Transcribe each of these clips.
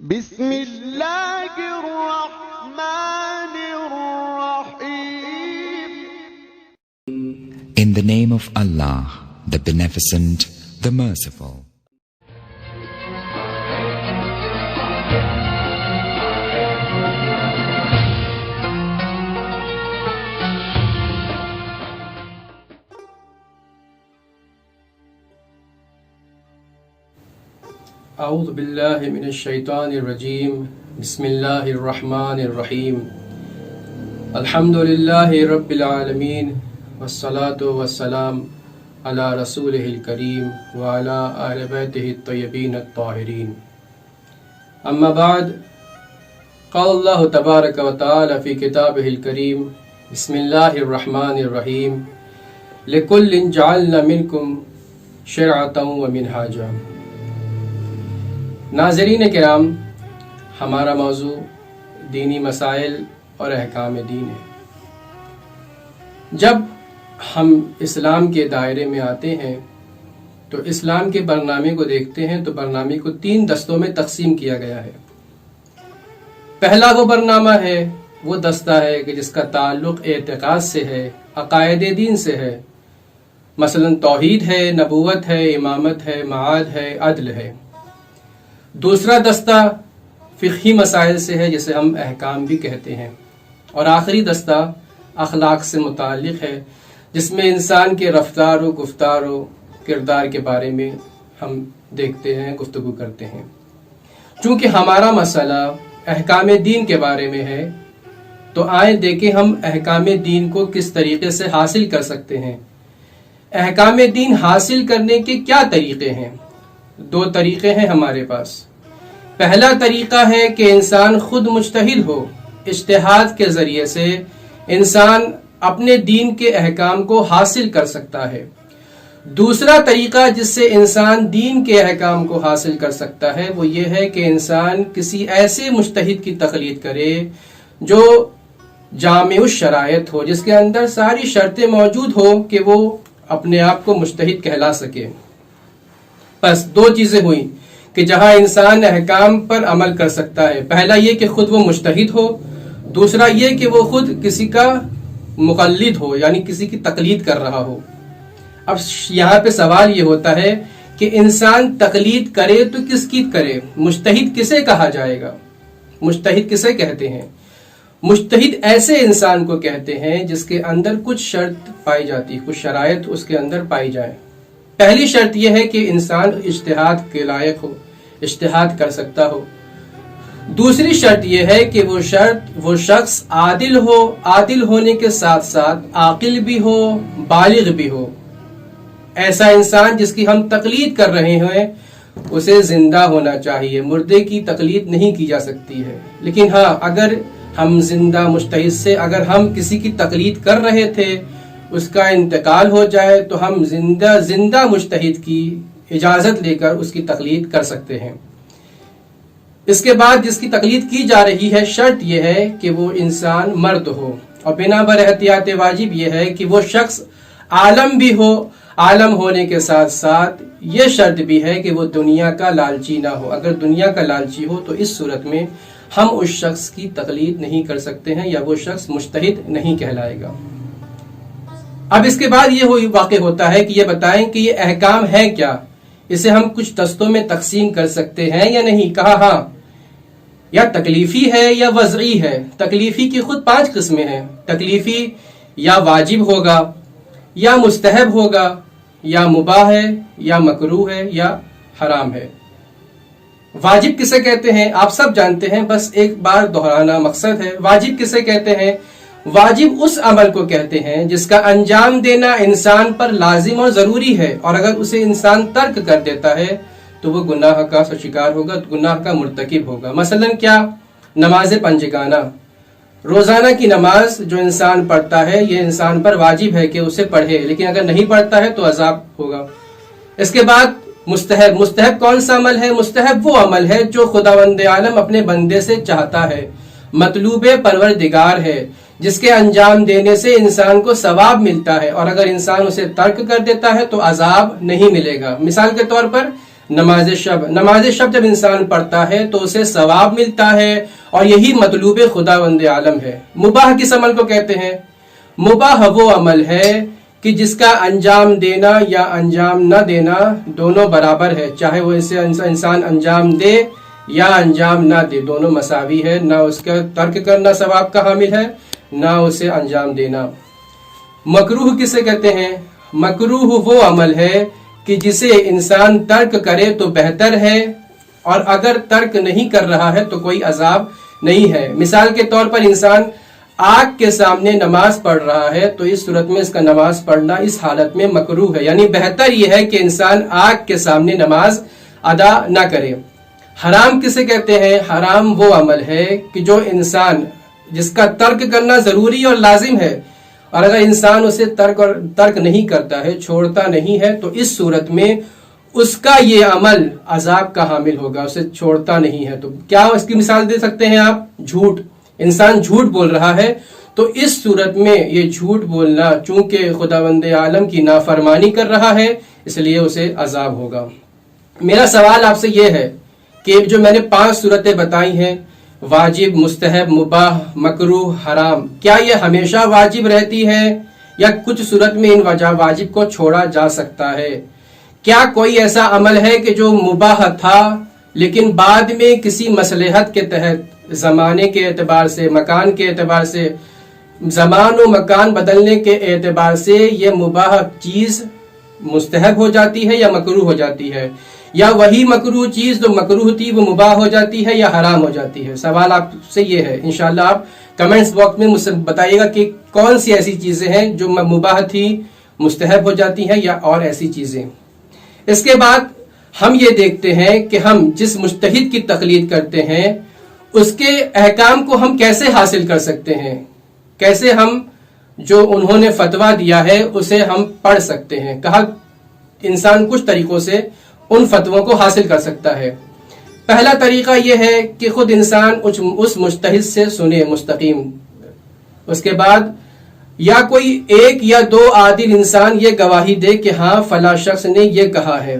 بسم اللہ الرحمن الرحیم. In the name of Allah, the Beneficent, the Merciful. اعوذ باللہ من الشیطان الرجیم. بسم اللہ الرحمن الرحیم. الحمد للہ رب العالمین والصلاة والسلام علی رسولہ الکریم وعلی آل بیتہ الطیبین الطاہرین. اما بعد، قال اللہ تبارک و تعالی فی کتابہ الکریم. بسم اللہ الرحمن الرحیم. لکل جعلنا منکم شرعۃ ومنہاجا. ناظرین کرام، ہمارا موضوع دینی مسائل اور احکام دین ہے. جب ہم اسلام کے دائرے میں آتے ہیں تو اسلام کے برنامے کو دیکھتے ہیں تو برنامے کو 3 دستوں میں تقسیم کیا گیا ہے. پہلا وہ برنامہ ہے، وہ دستہ ہے کہ جس کا تعلق اعتقاد سے ہے، عقائد دین سے ہے. مثلا توحید ہے، نبوت ہے، امامت ہے، معاد ہے، عدل ہے. دوسرا دستہ فقہی مسائل سے ہے جسے ہم احکام بھی کہتے ہیں. اور آخری دستہ اخلاق سے متعلق ہے جس میں انسان کے رفتار و گفتار و کردار کے بارے میں ہم دیکھتے ہیں، گفتگو کرتے ہیں. چونکہ ہمارا مسئلہ احکام دین کے بارے میں ہے تو آئیں دیکھیں ہم احکام دین کو کس طریقے سے حاصل کر سکتے ہیں. احکام دین حاصل کرنے کے کیا طریقے ہیں؟ 2 طریقے ہیں ہمارے پاس. پہلا طریقہ ہے کہ انسان خود مجتہد ہو، اجتہاد کے ذریعے سے انسان اپنے دین کے احکام کو حاصل کر سکتا ہے. دوسرا طریقہ جس سے انسان دین کے احکام کو حاصل کر سکتا ہے وہ یہ ہے کہ انسان کسی ایسے مجتہد کی تقلید کرے جو جامع الشرائط ہو، جس کے اندر ساری شرطیں موجود ہو کہ وہ اپنے آپ کو مجتہد کہلا سکے. بس 2 چیزیں ہوئیں کہ جہاں انسان احکام پر عمل کر سکتا ہے. پہلا یہ کہ خود وہ مجتہد ہو، دوسرا یہ کہ وہ خود کسی کا مقلد ہو، یعنی کسی کی تقلید کر رہا ہو. اب یہاں پہ سوال یہ ہوتا ہے کہ انسان تقلید کرے تو کس کی کرے؟ مجتہد کسے کہا جائے گا؟ مجتہد کسے کہتے ہیں؟ مجتہد ایسے انسان کو کہتے ہیں جس کے اندر کچھ شرط پائی جاتی، کچھ شرائط اس کے اندر پائی جائیں. پہلی شرط یہ ہے کہ انسان اجتہاد کے لائق ہو، اجتہاد کر سکتا ہو. دوسری شرط یہ ہے کہ وہ شخص عادل ہو، عادل ہونے کے ساتھ ساتھ عاقل بھی ہو، بالغ بھی ہو. ایسا انسان جس کی ہم تقلید کر رہے ہیں اسے زندہ ہونا چاہیے، مردے کی تقلید نہیں کی جا سکتی ہے. لیکن ہاں، اگر ہم زندہ مجتہد سے اگر ہم کسی کی تقلید کر رہے تھے، اس کا انتقال ہو جائے تو ہم زندہ مجتہد کی اجازت لے کر اس کی تقلید کر سکتے ہیں. اس کے بعد جس کی تقلید کی جا رہی ہے، شرط یہ ہے کہ وہ انسان مرد ہو، اور بنا بر احتیاط واجب یہ ہے کہ وہ شخص عالم بھی ہو. عالم ہونے کے ساتھ ساتھ یہ شرط بھی ہے کہ وہ دنیا کا لالچی نہ ہو. اگر دنیا کا لالچی ہو تو اس صورت میں ہم اس شخص کی تقلید نہیں کر سکتے ہیں یا وہ شخص مجتہد نہیں کہلائے گا. اب اس کے بعد یہ واقع ہوتا ہے کہ یہ بتائیں کہ یہ احکام ہے کیا؟ اسے ہم کچھ دستوں میں تقسیم کر سکتے ہیں یا نہیں؟ کہا ہاں، یا تکلیفی ہے یا وضعی ہے. تکلیفی کی خود 5 قسمیں ہیں. تکلیفی یا واجب ہوگا، یا مستحب ہوگا، یا مباح ہے، یا مکروہ ہے، یا حرام ہے. واجب کسے کہتے ہیں آپ سب جانتے ہیں، بس ایک بار دہرانا مقصد ہے. واجب کسے کہتے ہیں؟ واجب اس عمل کو کہتے ہیں جس کا انجام دینا انسان پر لازم اور ضروری ہے، اور اگر اسے انسان ترک کر دیتا ہے تو وہ گناہ کا شکار ہوگا، گناہ کا مرتکب ہوگا. مثلا کیا؟ نماز پنجگانہ، روزانہ کی نماز جو انسان پڑھتا ہے یہ انسان پر واجب ہے کہ اسے پڑھے، لیکن اگر نہیں پڑھتا ہے تو عذاب ہوگا. اس کے بعد مستحب. مستحب کون سا عمل ہے؟ مستحب وہ عمل ہے جو خداوند عالم اپنے بندے سے چاہتا ہے، مطلوب پروردگار ہے، جس کے انجام دینے سے انسان کو ثواب ملتا ہے، اور اگر انسان اسے ترک کر دیتا ہے تو عذاب نہیں ملے گا. مثال کے طور پر نماز شب جب انسان پڑھتا ہے تو اسے ثواب ملتا ہے، اور یہی مطلوب خداوند عالم ہے۔ مباح کس عمل کو کہتے ہیں؟ مباح وہ عمل ہے کہ جس کا انجام دینا یا انجام نہ دینا دونوں برابر ہے، چاہے وہ اسے انسان انجام دے یا انجام نہ دے، دونوں مساوی ہے، نہ اس کا ترک کرنا ثواب کا حامل ہے نہ اسے انجام دینا۔ مکروہ کسے کہتے ہیں؟ مکروہ وہ عمل ہے کہ جسے انسان ترک کرے تو بہتر ہے، اور اگر ترک نہیں کر رہا ہے تو کوئی عذاب نہیں ہے۔ مثال کے طور پر انسان آگ کے سامنے نماز پڑھ رہا ہے تو اس صورت میں اس کا نماز پڑھنا اس حالت میں مکروہ ہے، یعنی بہتر یہ ہے کہ انسان آگ کے سامنے نماز ادا نہ کرے۔ حرام کسے کہتے ہیں؟ حرام وہ عمل ہے کہ جو انسان جس کا ترک کرنا ضروری اور لازم ہے، اور اگر انسان اسے ترک نہیں کرتا ہے، چھوڑتا نہیں ہے، تو اس صورت میں اس کا یہ عمل عذاب کا حامل ہوگا، اسے چھوڑتا نہیں ہے۔ تو کیا اس کی مثال دے سکتے ہیں آپ؟ جھوٹ، انسان جھوٹ بول رہا ہے تو اس صورت میں یہ جھوٹ بولنا چونکہ خداوند عالم کی نافرمانی کر رہا ہے اس لیے اسے عذاب ہوگا۔ میرا سوال آپ سے یہ ہے کہ جو میں نے 5 صورتیں بتائی ہیں، واجب، مستحب، مباح، مکروہ، حرام، کیا یہ ہمیشہ واجب رہتی ہے یا کچھ صورت میں ان واجب کو چھوڑا جا سکتا ہے؟ کیا کوئی ایسا عمل ہے کہ جو مباح تھا لیکن بعد میں کسی مصلحت کے تحت، زمانے کے اعتبار سے، مکان کے اعتبار سے، زمان و مکان بدلنے کے اعتبار سے یہ مباح چیز مستحب ہو جاتی ہے یا مکروہ ہو جاتی ہے، یا وہی مکروہ چیز جو مکروہ تھی وہ مباح ہو جاتی ہے یا حرام ہو جاتی ہے؟ سوال آپ سے یہ ہے۔ انشاءاللہ آپ کمنٹس باکس میں مجھ سے بتائیے گا کہ کون سی ایسی چیزیں ہیں جو مباح تھی مستحب ہو جاتی ہیں یا اور ایسی چیزیں۔ اس کے بعد ہم یہ دیکھتے ہیں کہ ہم جس مجتہد کی تقلید کرتے ہیں اس کے احکام کو ہم کیسے حاصل کر سکتے ہیں، کیسے ہم جو انہوں نے فتویٰ دیا ہے اسے ہم پڑھ سکتے ہیں۔ کہا انسان کچھ طریقوں سے ان فتووں کو حاصل کر سکتا ہے۔ پہلا طریقہ یہ ہے کہ خود انسان اس مجتہد سے سنے مستقیم، اس کے بعد یا کوئی ایک یا 2 عادل انسان یہ گواہی دے کہ ہاں فلاں شخص نے یہ کہا ہے،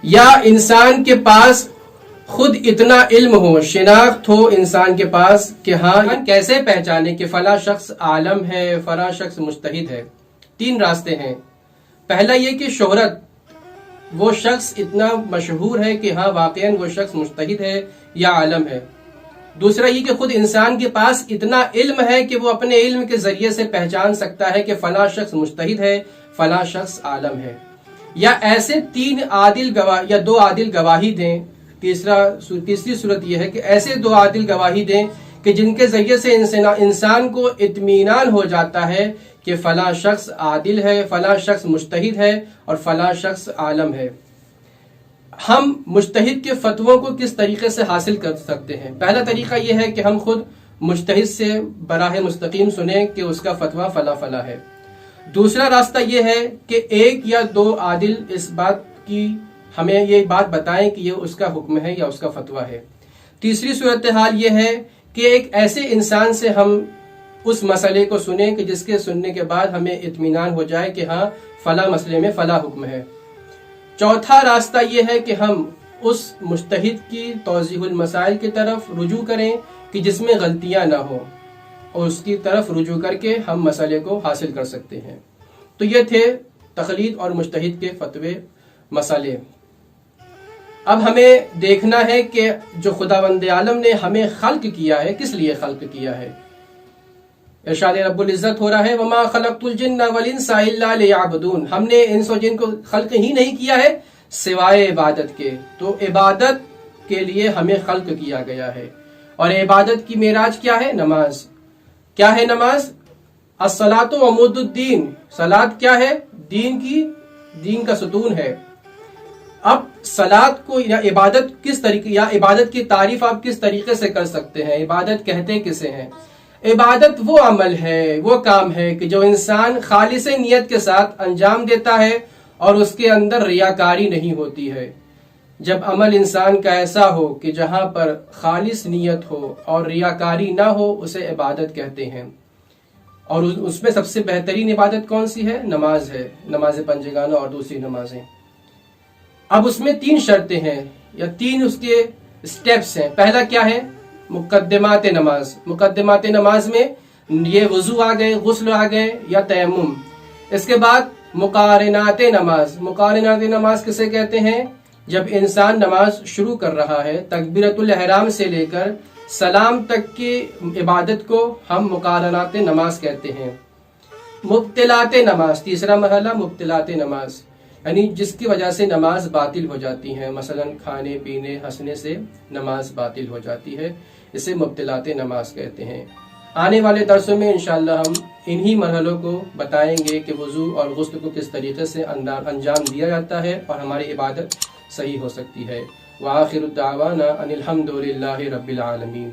یا انسان کے پاس خود اتنا علم ہو، شناخت ہو انسان کے پاس کہ ہاں کیسے پہچانے کہ فلاں شخص عالم ہے، فلاں شخص مجتہد ہے۔ 3 راستے ہیں۔ پہلا یہ کہ شہرت، وہ شخص اتنا مشہور ہے کہ ہاں واقعاً وہ شخص مجتہد ہے یا عالم ہے۔ دوسرا یہ کہ خود انسان کے پاس اتنا علم ہے کہ وہ اپنے علم کے ذریعے سے پہچان سکتا ہے کہ فلاں شخص مجتہد ہے، فلاں شخص عالم ہے۔ یا ایسے 2 عادل گواہی دیں۔ تیسری صورت یہ ہے کہ ایسے 2 عادل گواہی دیں کہ جن کے ذریعے سے انسان کو اطمینان ہو جاتا ہے کہ فلاں شخص عادل ہے، فلاں شخص مجتہد ہے اور فلاں شخص عالم ہے۔ ہم مجتہد کے فتووں کو کس طریقے سے حاصل کر سکتے ہیں؟ پہلا طریقہ یہ ہے کہ ہم خود مجتہد سے براہ مستقیم سنیں کہ اس کا فتویٰ فلاں فلاں ہے۔ دوسرا راستہ یہ ہے کہ 1 یا 2 عادل اس بات کی ہمیں یہ بات بتائیں کہ یہ اس کا حکم ہے یا اس کا فتویٰ ہے۔ تیسری صورتحال یہ ہے کہ ایک ایسے انسان سے ہم اس مسئلے کو سنیں کہ جس کے سننے کے بعد ہمیں اطمینان ہو جائے کہ ہاں فلاں مسئلے میں فلاں حکم ہے۔ چوتھا راستہ یہ ہے کہ ہم اس مجتہد کی توضیح المسائل کی طرف رجوع کریں کہ جس میں غلطیاں نہ ہوں، اور اس کی طرف رجوع کر کے ہم مسئلے کو حاصل کر سکتے ہیں۔ تو یہ تھے تقلید اور مجتہد کے فتوے مسئلے۔ اب ہمیں دیکھنا ہے کہ جو خداوند عالم نے ہمیں خلق کیا ہے کس لیے خلق کیا ہے۔ ارشاد رب العزت ہو رہا ہے وَمَا خَلَقْتُ الْجِنَّ وَالْإِنسَ إِلَّا لِيَعْبُدُونَ، ہم نے انس و جن کو خلق ہی نہیں کیا ہے سوائے عبادت کے۔ تو عبادت کے لیے ہمیں خلق کیا گیا ہے، اور عبادت کی معراج کیا ہے؟ نماز۔ کیا ہے نماز؟ الصلاۃ عمود الدین، صلاۃ کیا ہے؟ دین کا ستون ہے۔ اب صلاۃ کو یا عبادت کس طریقے یا عبادت کی تعریف آپ کس طریقے سے کر سکتے ہیں؟ عبادت کہتے کسے ہیں؟ عبادت وہ عمل ہے، وہ کام ہے کہ جو انسان خالص نیت کے ساتھ انجام دیتا ہے اور اس کے اندر ریاکاری نہیں ہوتی ہے۔ جب عمل انسان کا ایسا ہو کہ جہاں پر خالص نیت ہو اور ریاکاری نہ ہو اسے عبادت کہتے ہیں۔ اور اس میں سب سے بہترین عبادت کون سی ہے؟ نماز ہے، نماز پنجگانہ اور دوسری نمازیں۔ اب اس میں 3 شرطیں ہیں یا 3 اس کے سٹیپس ہیں. پہلا کیا ہے؟ مقدمات نماز. مقدمات نماز میں یہ وضو آ گئے، غسل آ گئے یا تیمم. اس کے بعد مقارنات نماز. مقارنات نماز کسے کہتے ہیں؟ جب انسان نماز شروع کر رہا ہے، تکبیرۃ الاحرام سے لے کر سلام تک کی عبادت کو ہم مقارنات نماز کہتے ہیں. مبطلات نماز، تیسرا مرحلہ مبطلات نماز، یعنی جس کی وجہ سے نماز باطل ہو جاتی ہے، مثلا کھانے پینے ہنسنے سے نماز باطل ہو جاتی ہے، اسے مبطلات نماز کہتے ہیں. آنے والے درسوں میں انشاءاللہ ہم انہی مرحلوں کو بتائیں گے کہ وضو اور غسل کو کس طریقے سے انجام دیا جاتا ہے اور ہماری عبادت صحیح ہو سکتی ہے. وآخر الدعوانا ان الحمد للہ رب العالمین.